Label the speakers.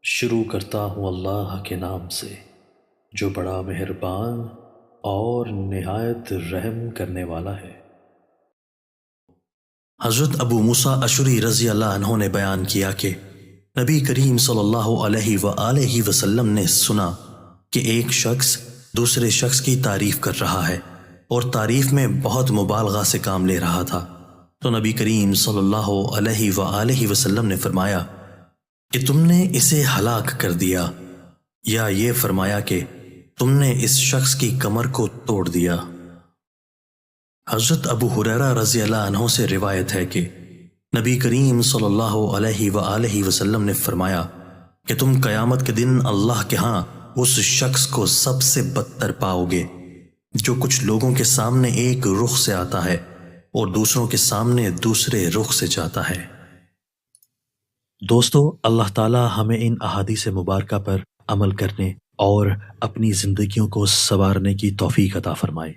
Speaker 1: شروع کرتا ہوں اللہ کے نام سے جو بڑا مہربان اور نہایت رحم کرنے والا ہے۔
Speaker 2: حضرت ابو موسیٰ اشعری رضی اللہ عنہ نے بیان کیا کہ نبی کریم صلی اللہ علیہ وآلہ وسلم نے سنا کہ ایک شخص دوسرے شخص کی تعریف کر رہا ہے اور تعریف میں بہت مبالغہ سے کام لے رہا تھا، تو نبی کریم صلی اللہ علیہ وآلہ وسلم نے فرمایا کہ تم نے اسے ہلاک کر دیا، یا یہ فرمایا کہ تم نے اس شخص کی کمر کو توڑ دیا۔ حضرت ابو ہریرہ رضی اللہ عنہ سے روایت ہے کہ نبی کریم صلی اللہ علیہ وآلہ وسلم نے فرمایا کہ تم قیامت کے دن اللہ کے ہاں اس شخص کو سب سے بدتر پاؤ گے جو کچھ لوگوں کے سامنے ایک رخ سے آتا ہے اور دوسروں کے سامنے دوسرے رخ سے جاتا ہے۔
Speaker 1: دوستو، اللہ تعالی ہمیں ان احادیث مبارکہ پر عمل کرنے اور اپنی زندگیوں کو سنوارنے کی توفیق عطا فرمائے۔